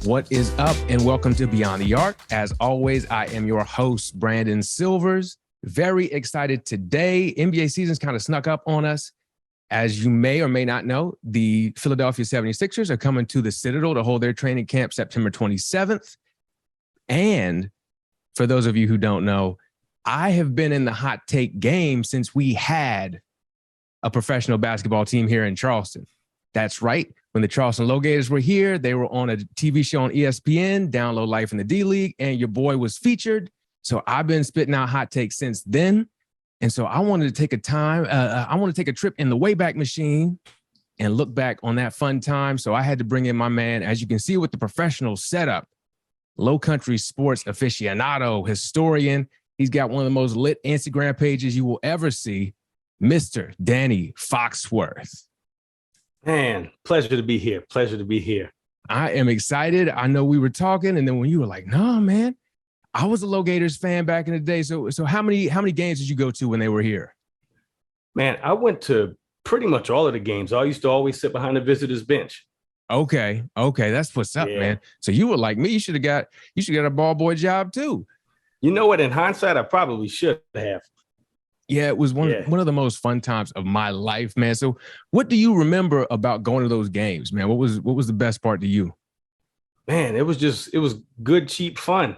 What is up, and welcome to Beyond the Arc. As always, I am your host, Brandon Silvers. Very excited today. NBA season's kind of snuck up on us. As you may or may not know, the Philadelphia 76ers are coming to the Citadel to hold their training camp September 27th. And for those of you who don't know, I have been in the hot take game since we had a professional basketball team here in Charleston. That's right. When the Charleston Lowgators were here, they were on a TV show on ESPN, Down Low Life in the D League, and your boy was featured. So I've been spitting out hot takes since then. And so I wanted to take a trip in the Wayback Machine and look back on that fun time. So I had to bring in my man, as you can see with the professional setup, Low Country sports aficionado, historian. He's got one of the most lit Instagram pages you will ever see, Mr. Danny Foxworth. Man, pleasure to be here. Pleasure to be here. I am excited. I know we were talking, and then when you were like, "No, man, I was a Lowgators fan back in the day." So how many games did you go to when they were here? Man, I went to pretty much all of the games. I used to always sit behind the visitors bench. Okay, that's what's up, man. So you were like me. You should have got a ball boy job too. You know what? In hindsight, I probably should have. Yeah, it was one of the most fun times of my life, man. So what do you remember about going to those games, man? What was the best part to you? Man, it was good, cheap fun.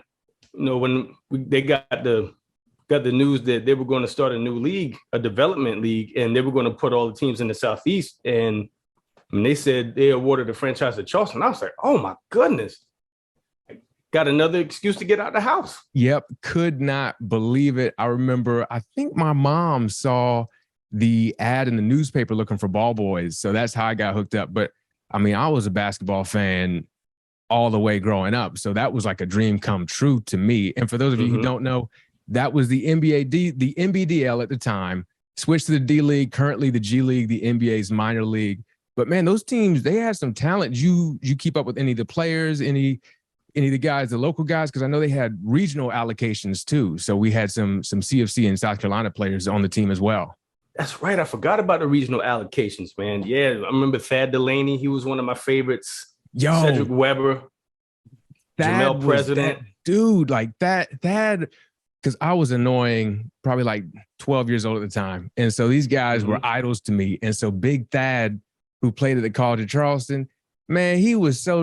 You know, when they got the news that they were going to start a new league, a development league, and they were going to put all the teams in the Southeast. And when they said they awarded the franchise to Charleston, I was like, oh my goodness. Got another excuse to get out of the house. Yep. Could not believe it. I remember, I think my mom saw the ad in the newspaper looking for ball boys. So that's how I got hooked up. But I mean, I was a basketball fan all the way growing up. So that was like a dream come true to me. And for those of you who don't know, that was the the NBDL at the time, switched to the D League, currently the G League, the NBA's minor league. But man, those teams, they had some talent. You keep up with any of the players, any of the guys, the local guys, because I know they had regional allocations too. So we had some CFC and South Carolina players on the team as well. That's right. I forgot about the regional allocations, man. Yeah, I remember Thad Delaney. He was one of my favorites. Cedric Weber, Jamel President. Dude, like that, because I was annoying, probably like 12 years old at the time. And so these guys were idols to me. And so Big Thad, who played at the College of Charleston, man, he was a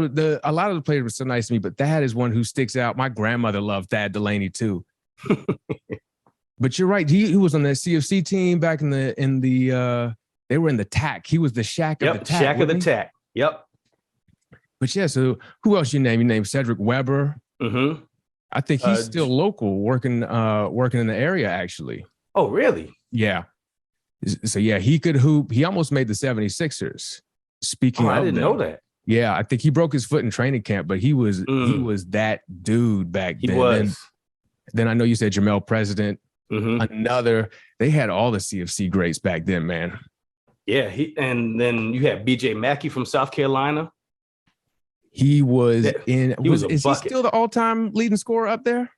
lot of the players were so nice to me, but Thad is one who sticks out. My grandmother loved Thad Delaney too. But you're right. He was on the CFC team back in the they were in the TAC. He was the Shaq of the TAC. Shaq of the TAC. Yep. But yeah, so who else you name? You named Cedric Weber. I think he's still local, working in the area actually. Oh, really? Yeah. So yeah, he could hoop. He almost made the 76ers. Speaking of I didn't know that. Yeah, I think he broke his foot in training camp, but he was that dude back then. He was. Then I know you said Jamel President. They had all the CFC greats back then, man. Yeah, and then you had BJ Mackey from South Carolina. He was is he bucket. still the all-time leading scorer up there?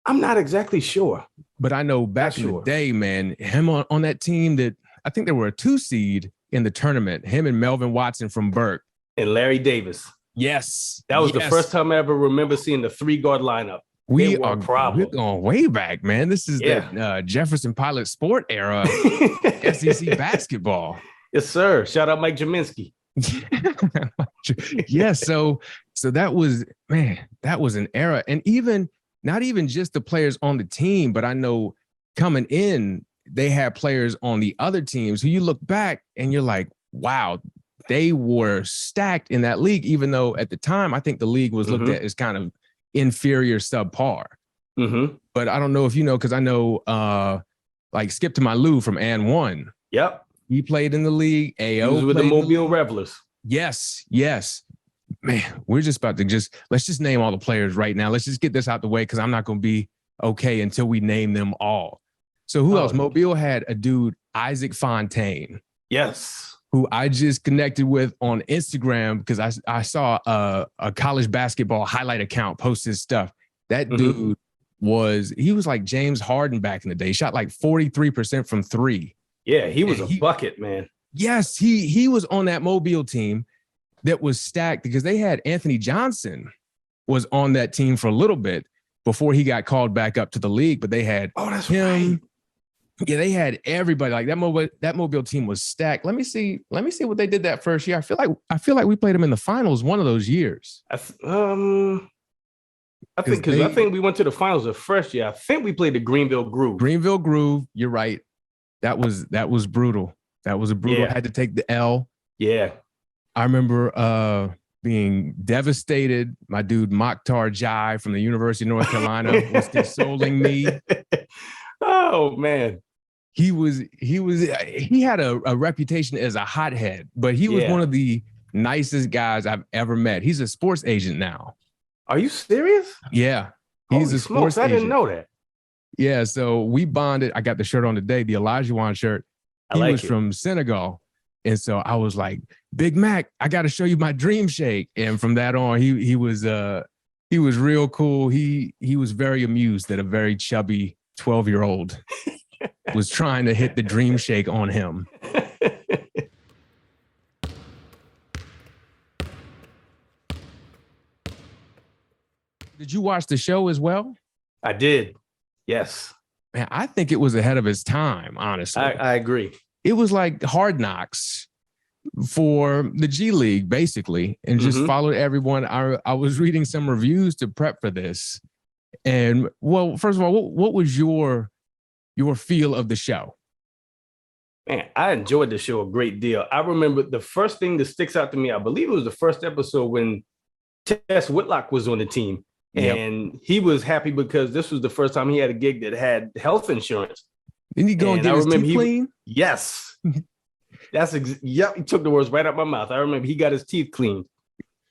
I'm not exactly sure. But I know back in the day, man, him on that team that I think they were a 2 seed in the tournament, him and Melvin Watson from Burke. And Larry Davis. Yes. That was the first time I ever remember seeing the 3-guard lineup. We're going way back, man. This is that Jefferson Pilot Sport era SEC basketball. Yes, sir. Shout out Mike Jaminski. Yeah, so that was an era. And not even just the players on the team, but I know coming in, they had players on the other teams who you look back and you're like, wow, they were stacked in that league, even though at the time, I think the league was looked at as kind of inferior, subpar. But I don't know if you know, because I know like Skip to My Lou from And One. Yep. He played in the league. AO he was with the Mobile Revelers. Yes. Man, we're just about to let's just name all the players right now. Let's just get this out the way, because I'm not going to be okay until we name them all. So who else? Mobile had a dude, Isaac Fontaine. Yes. Who I just connected with on Instagram because I saw a college basketball highlight account post his stuff. That dude was like James Harden back in the day. He shot like 43% from 3. Yeah, he was a bucket, man. Yes, he was on that Mobile team. that was stacked because they had Anthony Johnson was on that team for a little bit before he got called back up to the league. But they had him. Right. Yeah, they had everybody. Like that Mobile team was stacked. Let me see what they did that first year. I feel like we played them in the finals one of those years. I think we went to the finals the first year. I think we played the Greenville Groove. Greenville Groove. You're right. That was brutal. That was a brutal. I had to take the L. Yeah. I remember being devastated. My dude Mokhtar Jai from the University of North Carolina was consoling me. Oh man. He had a reputation as a hothead, but he was one of the nicest guys I've ever met. He's a sports agent now. Are you serious? Yeah. He's a sports agent. I didn't know that. Yeah, so we bonded. I got the shirt on today, the Olajuwon shirt. He was from Senegal. And so I was like, Big Mac, I got to show you my dream shake. And from that on, he was real cool. He was very amused that a very chubby 12-year-old was trying to hit the dream shake on him. Did you watch the show as well? I did. Yes. Man, I think it was ahead of its time, honestly. I agree. It was like Hard Knocks for the G League, basically, and just followed everyone. I was reading some reviews to prep for this. And, well, first of all, what was your feel of the show? Man, I enjoyed the show a great deal. I remember the first thing that sticks out to me, I believe it was the first episode when Tess Whitlock was on the team. And he was happy because this was the first time he had a gig that had health insurance. Didn't he go and get his teeth clean? Yes. He took the words right out of my mouth. I remember he got his teeth cleaned.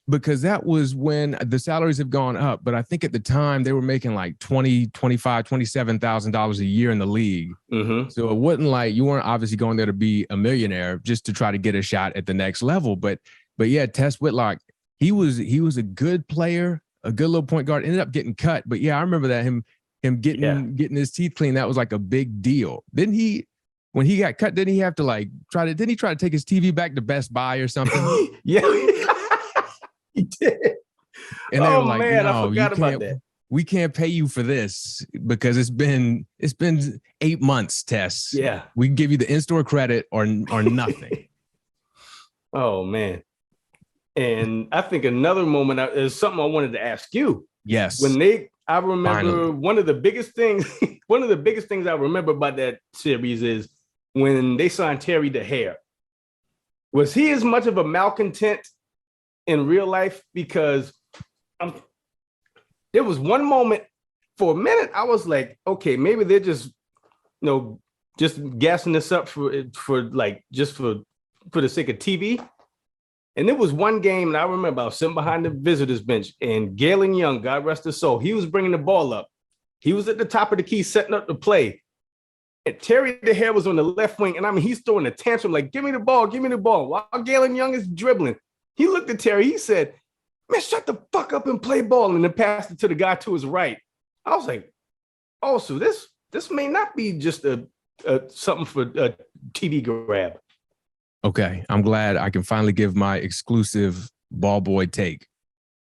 Because that was when the salaries have gone up. But I think at the time they were making like $25,000, $27,000 a year in the league. So it wasn't like you weren't obviously going there to be a millionaire just to try to get a shot at the next level. But yeah, Tess Whitlock, he was a good player, a good little point guard, ended up getting cut. But yeah, I remember that him getting his teeth clean, that was like a big deal. Didn't he, when he got cut, didn't he have to try to take his TV back to Best Buy or something? Yeah. He did. And they were like, man, no, I forgot about that. We can't pay you for this because it's been 8 months, Tess. Yeah. We can give you the in-store credit or nothing. Oh man. And I think another moment is something I wanted to ask you. Yes. I remember one of the biggest things I remember about that series is when they signed Terry DeHare. Was he as much of a malcontent in real life? Because there was one moment for a minute I was like, okay, maybe they're just gassing this up for the sake of TV. And there was one game, and I remember I was sitting behind the visitors bench, and Galen Young, God rest his soul, he was bringing the ball up. He was at the top of the key setting up the play. And Terry DeHare was on the left wing, and I mean, he's throwing a tantrum like, give me the ball, while Galen Young is dribbling. He looked at Terry, he said, man, shut the fuck up and play ball, and then passed it to the guy to his right. I was like, oh, so this may not be just something for a TV grab. Okay, I'm glad I can finally give my exclusive ball boy take.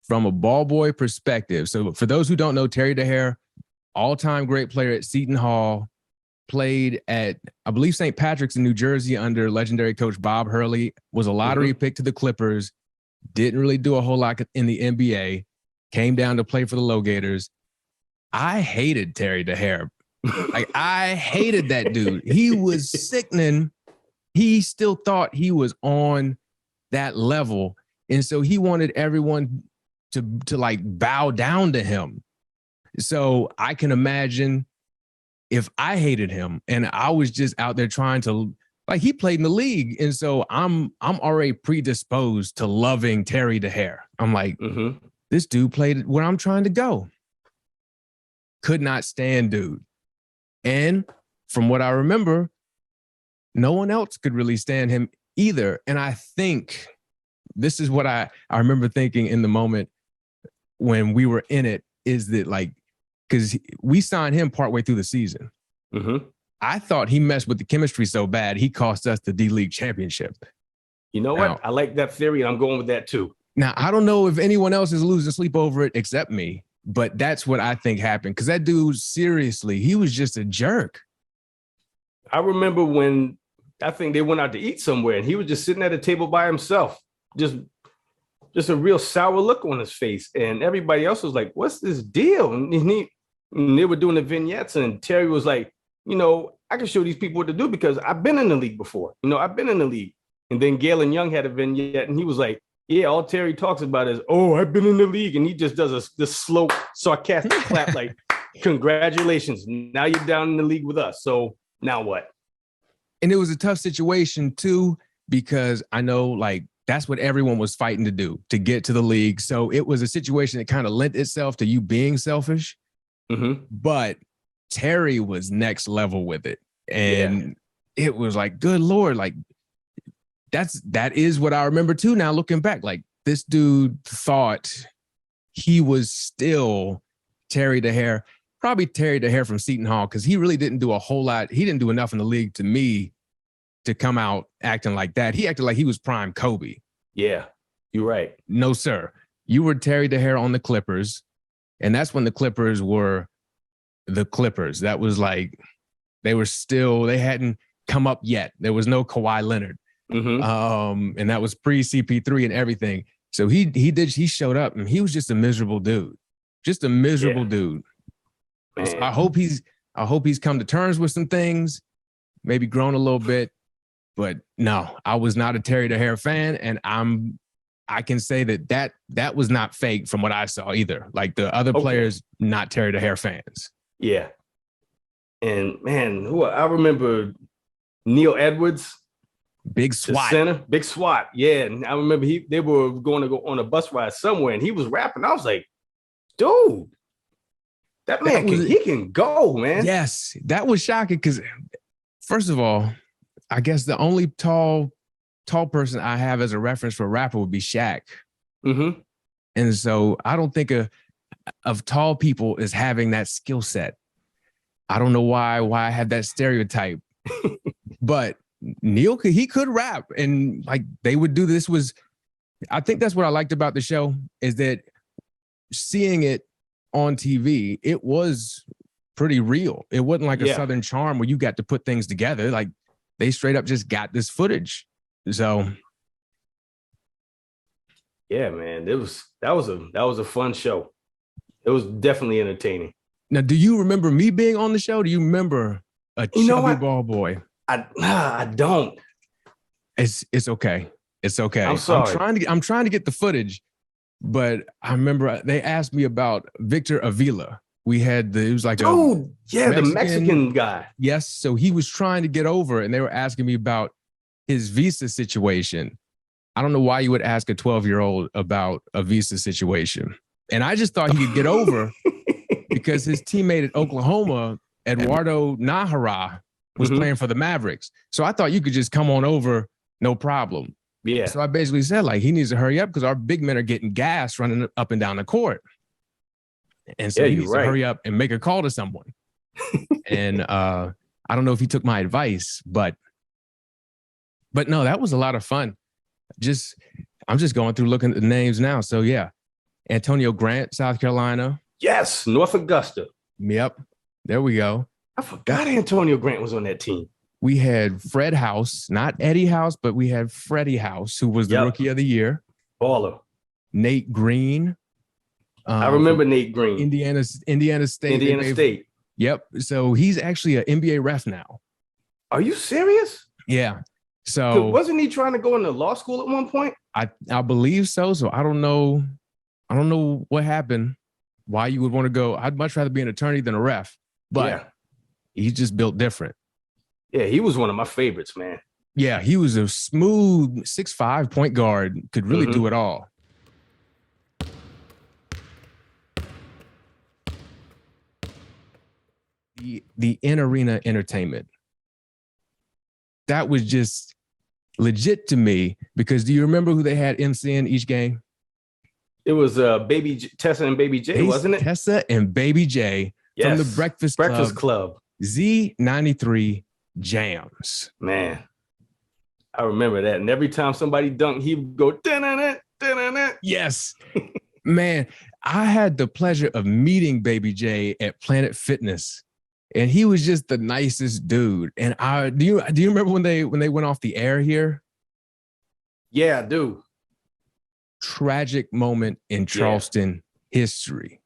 From a ball boy perspective, so for those who don't know, Terry DeHare, all-time great player at Seton Hall, played at, I believe, St. Patrick's in New Jersey under legendary coach Bob Hurley, was a lottery pick to the Clippers, didn't really do a whole lot in the NBA, came down to play for the Lowgators. I hated Terry DeHare. I hated that dude. He was sickening. He still thought he was on that level. And so he wanted everyone to bow down to him. So I can imagine if I hated him and I was just out there trying to, he played in the league. And so I'm already predisposed to loving Terry DeHare. I'm like, this dude played where I'm trying to go. Could not stand dude. And from what I remember, no one else could really stand him either. And I think this is what I remember thinking in the moment when we were in it, is that because we signed him partway through the season. I thought he messed with the chemistry so bad, he cost us the D-League championship. You know what? I like that theory, and I'm going with that too. Now, I don't know if anyone else is losing sleep over it except me, but that's what I think happened. Because that dude, seriously, he was just a jerk. I remember when I think they went out to eat somewhere, and he was just sitting at a table by himself, just a real sour look on his face. And everybody else was like, what's this deal? And they were doing the vignettes, and Terry was like, I can show these people what to do because I've been in the league before. I've been in the league. And then Galen Young had a vignette, and he was like, yeah, all Terry talks about is, oh, I've been in the league. And he just does this slow, sarcastic clap like, congratulations. Now you're down in the league with us. So now what? And it was a tough situation, too, because I know, like, that's what everyone was fighting to do, to get to the league. So it was a situation that kind of lent itself to you being selfish. Mm-hmm. But Terry was next level with it. And it was like, good Lord, like, that is what I remember too. Now looking back, like this dude thought he was still Terry DeHare, probably Terry DeHare from Seton Hall, because he really didn't do a whole lot. He didn't do enough in the league to me to come out acting like that. He acted like he was prime Kobe. Yeah, you're right. No, sir. You were Terry DeHare on the Clippers, and that's when the Clippers were the Clippers. That was like they hadn't come up yet. There was no Kawhi Leonard. Mm-hmm. And that was pre-CP3 and everything. So he showed up and he was just a miserable dude. Just a miserable dude. So I hope he's come to terms with some things, maybe grown a little bit. But no, I was not a Terry DeHare fan, and I can say that was not fake from what I saw either. Like the other players, not Terry DeHare fans. Yeah. And man, I remember Neil Edwards. Big SWAT. Center, big SWAT. Yeah. And I remember they were going to go on a bus ride somewhere, and he was rapping. I was like, dude, that man he can go, man. Yes. That was shocking because, first of all, I guess the only tall person I have as a reference for a rapper would be Shaq. Mm-hmm. And so I don't think of tall people as having that skill set. I don't know why I had that stereotype, but Neil could rap, and like they would do this. I think that's what I liked about the show, is that seeing it on TV, it was pretty real. It wasn't like a Southern Charm where you got to put things together. Like they straight up just got this footage. So yeah, man, that was a fun show. It was definitely entertaining. Now, do you remember me being on the show? Do you remember a chubby ball boy? I don't. It's okay. It's okay. I'm sorry. I'm trying to get the footage, but I remember they asked me about Victor Avila. We had it was like the Mexican guy. Yes. So he was trying to get over, and they were asking me about his visa situation. I don't know why you would ask a 12-year-old about a visa situation. And I just thought he could get over because his teammate at Oklahoma, Eduardo Najera, was playing for the Mavericks. So I thought you could just come on over, no problem. Yeah. So I basically said, like, he needs to hurry up because our big men are getting gas running up and down the court. And so he needs to hurry up and make a call to someone. And I don't know if he took my advice, but no, that was a lot of fun. I'm just going through looking at the names now. So yeah, Antonio Grant, South Carolina. Yes, North Augusta. Yep, there we go. I forgot Antonio Grant was on that team. We had Fred House, not Eddie House, but we had Freddie House, who was the rookie of the year. Baller. Nate Green. I remember Nate Green. Indiana State. Indiana State. Yep. So he's actually an NBA ref now. Are you serious? Yeah. So wasn't he trying to go into law school at one point? I believe so. So I don't know what happened. Why you would want to go? I'd much rather be an attorney than a ref. But he's just built different. Yeah, he was one of my favorites, man. Yeah, he was a smooth 6'5" point guard, could really do it all. The in-arena entertainment. That was just legit to me because do you remember who they had MCing each game? It was Tessa and Baby J, wasn't it? Tessa and Baby J from the Breakfast Club. Z93 Jams. Man, I remember that. And every time somebody dunked, he would go, da-na-na, da-na-na. Yes. Man, I had the pleasure of meeting Baby J at Planet Fitness, and he was just the nicest dude. And do you remember when they went off the air here? Yeah, I do. Tragic moment in Charleston history.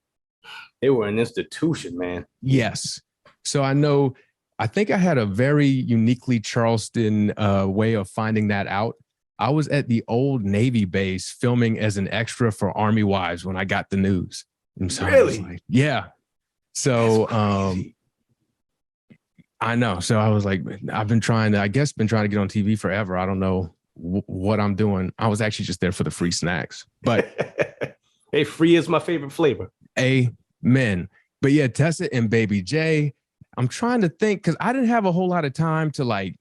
They were an institution, man. Yes. So I think I had a very uniquely Charleston way of finding that out. I was at the old Navy base filming as an extra for Army Wives when I got the news. And so really? I was like, yeah. So I know. So I was like, I've been trying to get on TV forever. I don't know what I'm doing. I was actually just there for the free snacks. But hey, free is my favorite flavor. Amen. But yeah, Tessa and Baby J, I'm trying to think because I didn't have a whole lot of time to like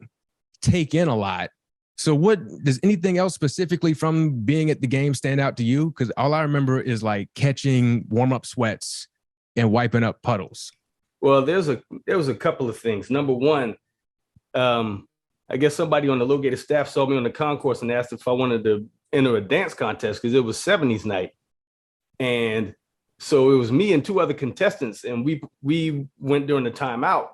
take in a lot. So what does anything else specifically from being at the game stand out to you? Because all I remember is like catching warm-up sweats and wiping up puddles. Well, there was a couple of things. Number one, I guess somebody on the Lowgators staff saw me on the concourse and asked if I wanted to enter a dance contest because it was 70s night. And so it was me and two other contestants, and we went during the timeout.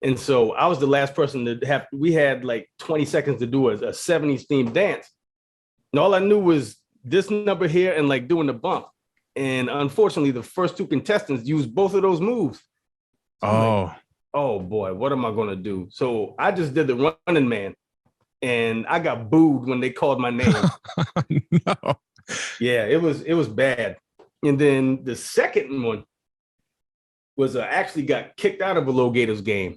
And so I was the last person we had like 20 seconds to do a 70s themed dance. And all I knew was this number here and like doing the bump. And unfortunately, the first two contestants used both of those moves. So like, oh boy, what am I going to do? So I just did the running man, and I got booed when they called my name. No. Yeah, it was bad. And then the second one was I actually got kicked out of a Lowgators game.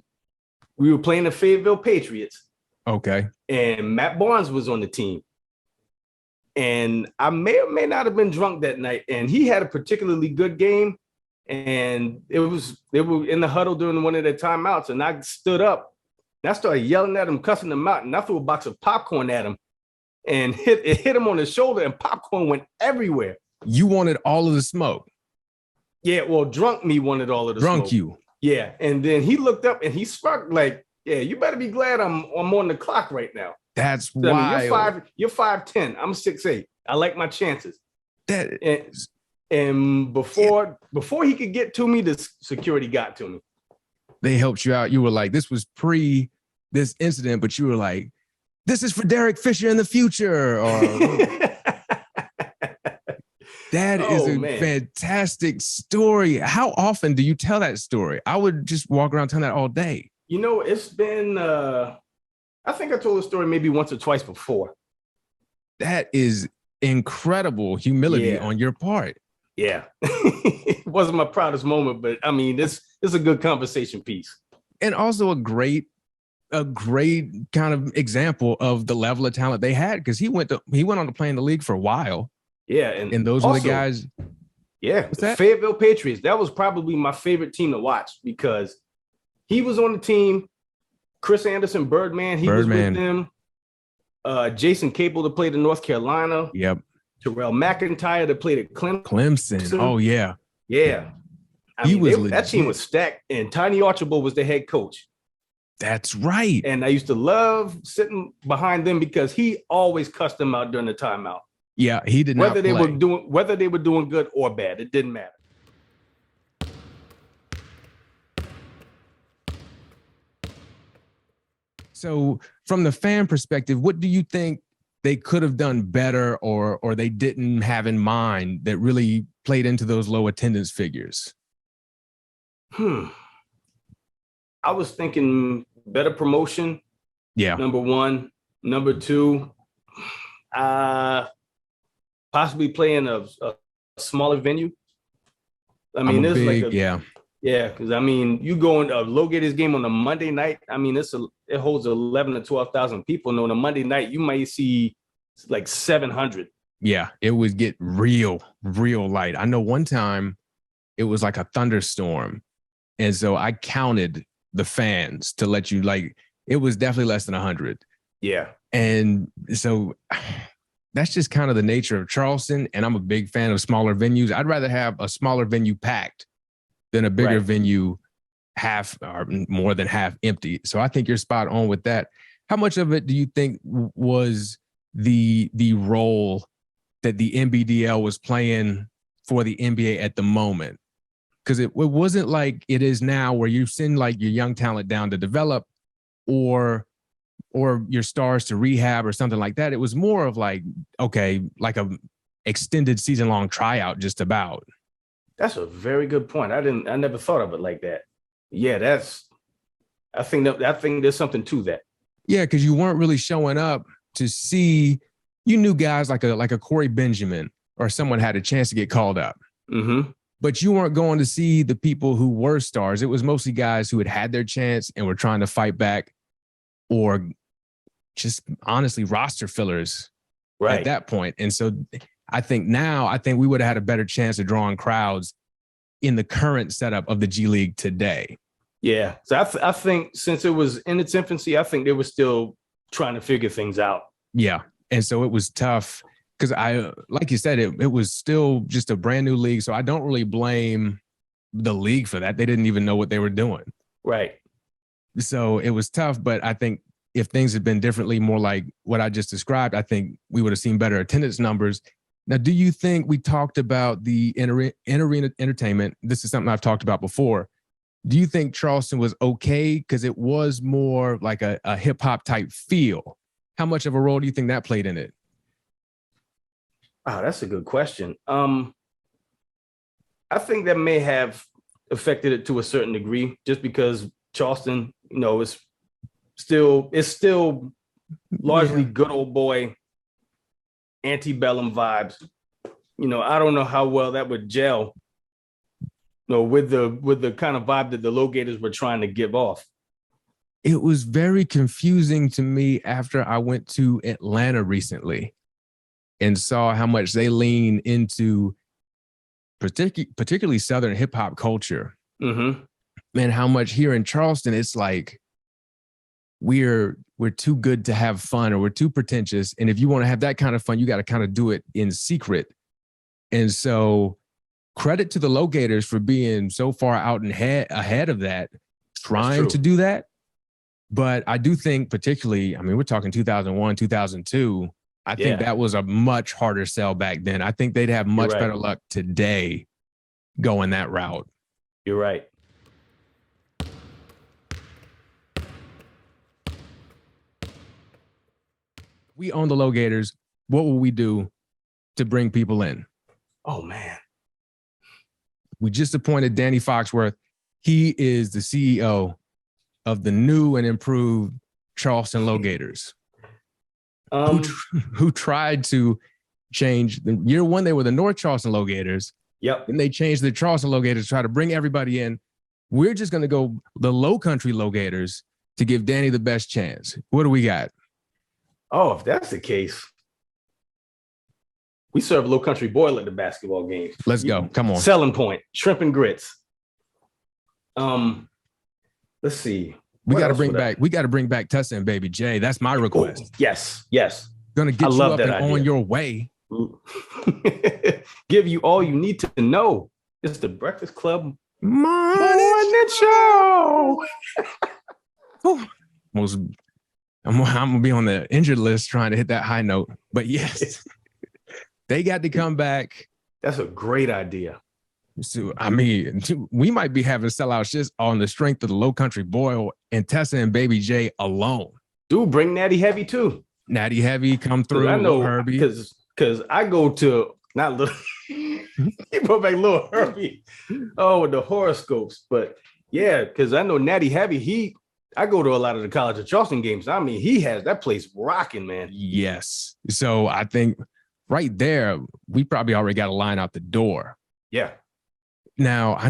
We were playing the Fayetteville Patriots. Okay. And Matt Barnes was on the team. And I may or may not have been drunk that night. And he had a particularly good game. And they were in the huddle during one of their timeouts. And I stood up and I started yelling at him, cussing him out. And I threw a box of popcorn at him and it hit him on the shoulder, and popcorn went everywhere. You wanted all of the smoke. Yeah, well, drunk me wanted all of the smoke. Drunk you. Yeah, and then he looked up and he struck like, yeah, you better be glad I'm on the clock right now. That's wild. I mean, you're 5'10". I'm 6'8". I like my chances. That and before he could get to me, the security got to me. They helped you out. You were like, this was pre this incident, but you were like, this is for Derek Fisher in the future. Or that is a fantastic story. How often do you tell that story? I would just walk around telling that all day. You know, it's been, I think I told the story maybe once or twice before. That is incredible humility on your part. Yeah. It wasn't my proudest moment, but I mean, it's a good conversation piece. And also a great kind of example of the level of talent they had, because he went on to play in the league for a while. Yeah, and those were the guys. Yeah, the Fayetteville Patriots. That was probably my favorite team to watch because he was on the team. Chris Anderson, Birdman, was with them. Jason Capel that played in North Carolina. Yep. Terrell McIntyre that played at Clemson. Oh yeah, yeah. That team was stacked, and Tiny Archibald was the head coach. That's right. And I used to love sitting behind them because he always cussed them out during the timeout. Yeah, he did not play. Whether they were doing good or bad, it didn't matter. So, from the fan perspective, what do you think they could have done better, or they didn't have in mind that really played into those low attendance figures? I was thinking better promotion. Yeah. Number one. Number two, possibly playing a smaller venue. I mean, because I mean, you go in a Lowgators game on a Monday night. I mean, it holds 11 to 12,000 people. And on a Monday night, you might see like 700. Yeah, it would get real light. I know one time it was like a thunderstorm, and so I counted the fans to let you like. It was definitely less than 100. Yeah, and so. That's just kind of the nature of Charleston, and I'm a big fan of smaller venues. I'd rather have a smaller venue packed than a bigger venue half or more than half empty. So I think you're spot on with that. how much of it do you think was the role that the NBDL was playing for the NBA at the moment? Because it wasn't like it is now where you send like your young talent down to develop or your stars to rehab or something like that. It was more of like, okay, like a extended season-long tryout just about. That's a very good point. I never thought of it like that. Yeah, I think there's something to that. Yeah, because you weren't really showing up to see, you knew guys like a Corey Benjamin or someone had a chance to get called up. Mm-hmm. But you weren't going to see the people who were stars. It was mostly guys who had their chance and were trying to fight back, or just honestly roster fillers at that point. And so I think we would have had a better chance of drawing crowds in the current setup of the G League today. Yeah. So I think since it was in its infancy, I think they were still trying to figure things out. Yeah. And so it was tough because like you said, it was still just a brand new league. So I don't really blame the league for that. They didn't even know what they were doing. Right. So it was tough, but I think if things had been differently, more like what I just described, I think we would have seen better attendance numbers. Now, do you think we talked about the in-arena entertainment? This is something I've talked about before. Do you think Charleston was okay because it was more like a hip-hop type feel? How much of a role do you think that played in it? Oh, that's a good question. I think that may have affected it to a certain degree, just because Charleston, it's still largely good old boy, antebellum vibes. I don't know how well that would gel, with the kind of vibe that the Lowgators were trying to give off. It was very confusing to me after I went to Atlanta recently and saw how much they lean into particularly Southern hip hop culture. Mm-hmm. And how much here in Charleston, it's like we're too good to have fun, or we're too pretentious. And if you want to have that kind of fun, you got to kind of do it in secret. And so credit to the Lowgators for being so far out and ahead of that, trying to do that. But I do think particularly, we're talking 2001, 2002. I think that was a much harder sell back then. I think they'd have much better luck today going that route. You're right. We own the Lowgators. What will we do to bring people in? Oh, man. We just appointed Danny Foxworth. He is the CEO of the new and improved Charleston Lowgators, who tried to change. Year one, they were the North Charleston Lowgators. Yep. And they changed the Charleston Lowgators to try to bring everybody in. We're just going to go the Low Country Lowgators to give Danny the best chance. What do we got? Oh, if that's the case, we serve Low Country boil at the basketball games. Let's go. Come on. Selling point, shrimp and grits. Let's see. We got to bring back Tessa and Baby J. That's my request. Oh, yes. Gonna get you up and on your way. Give you all you need to know. It's the Breakfast Club Morning Show. I'm gonna be on the injured list trying to hit that high note. But yes, they got to come back. That's a great idea. So, we might be having sellouts just on the strength of the Low Country Boil and Tessa and Baby J alone. Dude, bring Natty Heavy too. Natty Heavy come through. I know Herbie. Because I go to not little. You brought back Little Herbie. Oh, with the horoscopes. But yeah, because I know Natty Heavy. I go to a lot of the College of Charleston games. He has that place rocking, man. Yes. So I think right there, we probably already got a line out the door. Yeah. Now, I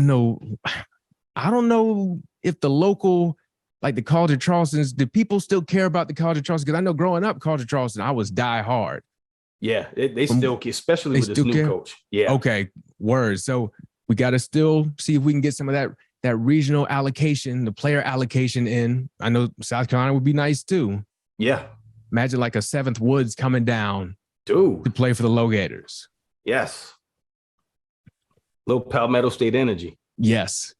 don't know if the local, like the College of Charleston's, do people still care about the College of Charleston? Because I know growing up, College of Charleston, I was die hard. Yeah, they still care, especially with this new coach. Yeah. Okay, word. So we got to still see if we can get some of that regional allocation, the player allocation in. I know South Carolina would be nice too. Yeah. Imagine like a Seventh Woods coming down to play for the Lowgators. Yes. Little Palmetto State energy. Yes.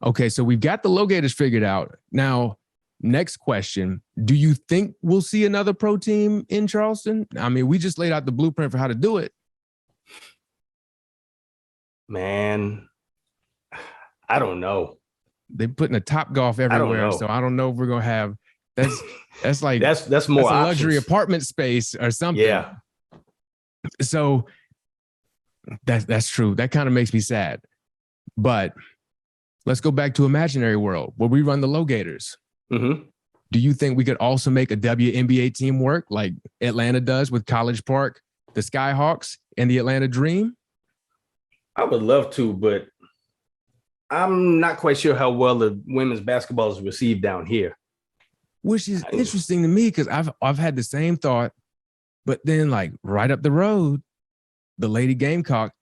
Okay, so we've got the Lowgators figured out. Now, Next question. Do you think we'll see another pro team in Charleston? I mean, we just laid out the blueprint for how to do it. Man, I don't know. They're putting a Top Golf everywhere. So I don't know if we're going to have, that's like, that's more a options. luxury apartment space or something. Yeah. So that's true. That kind of makes me sad. But let's go back to imaginary world where we run the Lowgators. Mm-hmm. Do you think we could also make a WNBA team work like Atlanta does with College Park, the Skyhawks, and the Atlanta Dream? I would love to, but I'm not quite sure how well the women's basketball is received down here. Which is interesting to me because I've had the same thought, but then like right up the road, the Lady Gamecocks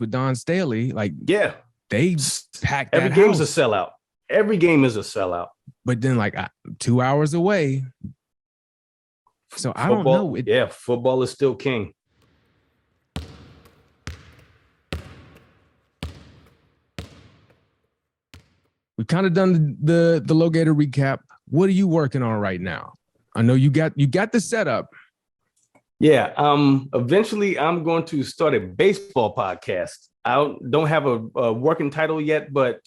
with Don Staley, like yeah, they packed that every game's house. a sellout. Every game is a sellout. But then like 2 hours away. So I don't know. Football is still king. We've kind of done the Lowgator recap. What are you working on right now? I know you got the setup. Yeah. Eventually I'm going to start a baseball podcast. I don't have a working title yet, but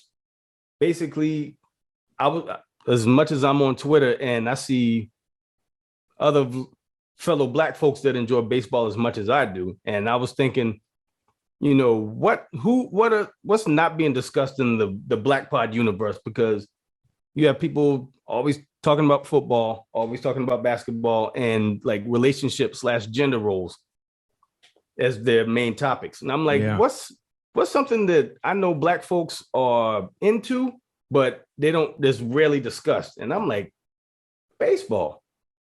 basically as much as I'm on Twitter and I see other fellow Black folks that enjoy baseball as much as I do. And I was thinking, you know, what's not being discussed in the Black Pod universe, because you have people always talking about football, always talking about basketball, and like relationship/gender roles as their main topics. And I'm like, what's something that I know Black folks are into, but there's rarely discussed. And I'm like, baseball.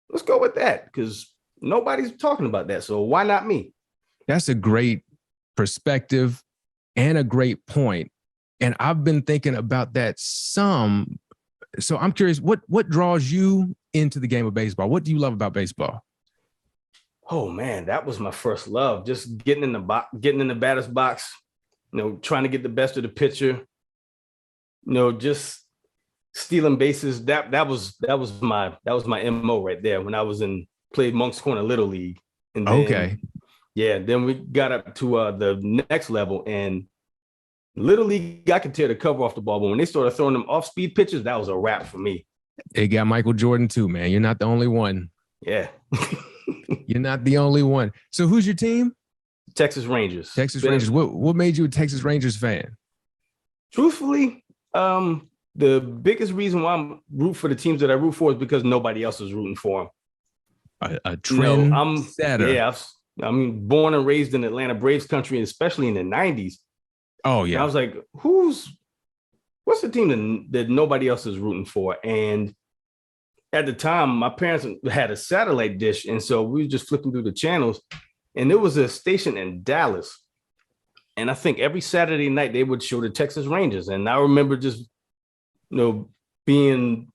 Let's go with that, because nobody's talking about that. So why not me? That's a great perspective and a great point. And I've been thinking about that some. So I'm curious, what draws you into the game of baseball? What do you love about baseball? Oh man, that was my first love. Just getting in the batter's box, trying to get the best of the pitcher, just stealing bases. That was my MO right there when I played Monk's Corner Little League. And then, then we got up to the next level, and Little League, I could tear the cover off the ball, but when they started throwing them off-speed pitches, that was a wrap for me. It got Michael Jordan too, man. You're not the only one. Yeah. You're not the only one. So who's your team? Texas Rangers. Texas Rangers. What made you a Texas Rangers fan? Truthfully, the biggest reason why I'm root for the teams that I root for is because nobody else is rooting for them. A trend setter. Yeah, I'm born and raised in Atlanta Braves country, especially in the 90s. Oh, yeah. And I was like, what's the team that nobody else is rooting for? And at the time, my parents had a satellite dish. And so we were just flipping through the channels. And there was a station in Dallas. And I think every Saturday night they would show the Texas Rangers. And I remember just, being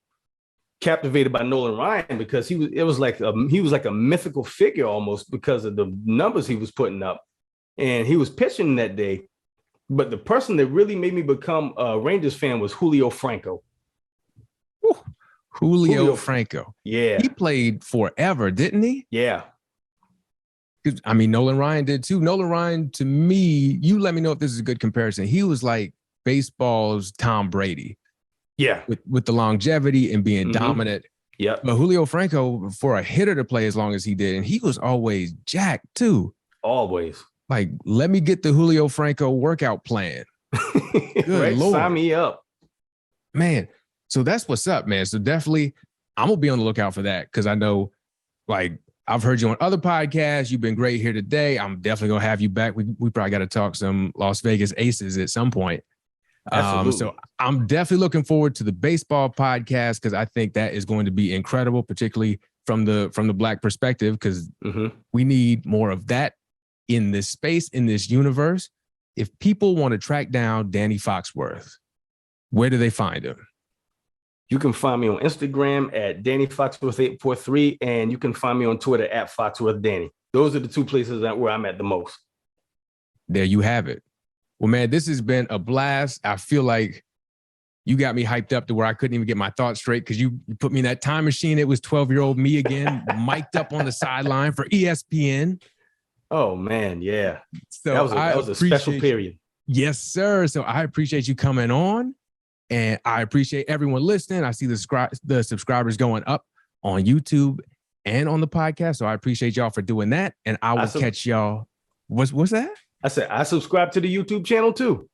captivated by Nolan Ryan, because he was like a mythical figure almost because of the numbers he was putting up. And he was pitching that day. But the person that really made me become a Rangers fan was Julio Franco. Ooh, Julio Franco. Yeah. He played forever, didn't he? Yeah. I mean, Nolan Ryan did too. Nolan Ryan, to me, you let me know if this is a good comparison. He was like baseball's Tom Brady. Yeah. With the longevity and being dominant. Yeah. But Julio Franco, for a hitter to play as long as he did, and he was always jacked too. Always. Like, let me get the Julio Franco workout plan. Good right? Lord. Sign me up. Man, so that's what's up, man. So definitely, I'm going to be on the lookout for that, because I know, like, I've heard you on other podcasts. You've been great here today. I'm definitely going to have you back. We probably got to talk some Las Vegas Aces at some point. So I'm definitely looking forward to the baseball podcast, because I think that is going to be incredible, particularly from the Black perspective, because we need more of that in this space, in this universe. If people want to track down Danny Foxworth, where do they find him? You can find me on Instagram at Danny Foxworth 843, and you can find me on Twitter at Foxworth Danny. Those are the two places where I'm at the most. There you have it. Well, man, this has been a blast. I feel like You got me hyped up to where I couldn't even get my thoughts straight because you put me in that time machine. It was 12-year-old me again, mic'd up on the sideline for ESPN. Oh man, yeah. So that was a special period. Yes, sir. So I appreciate you coming on, and I appreciate everyone listening. I see the subscribers going up on YouTube and on the podcast. So I appreciate y'all for doing that. And I will catch y'all. What's that? I said I subscribe to the YouTube channel too.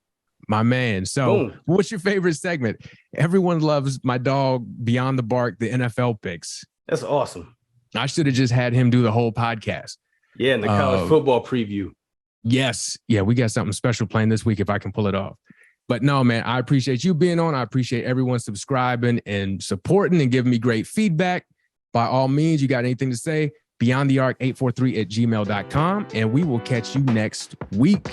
My man. So what's your favorite segment? Everyone loves my dog Beyond the Bark, the NFL picks. That's awesome. I should have just had him do the whole podcast. Yeah, and the college football preview. Yes. Yeah, we got something special planned this week if I can pull it off. But no, man, I appreciate you being on. I appreciate everyone subscribing and supporting and giving me great feedback. By all means, you got anything to say, beyondthearc843@gmail.com, and we will catch you next week.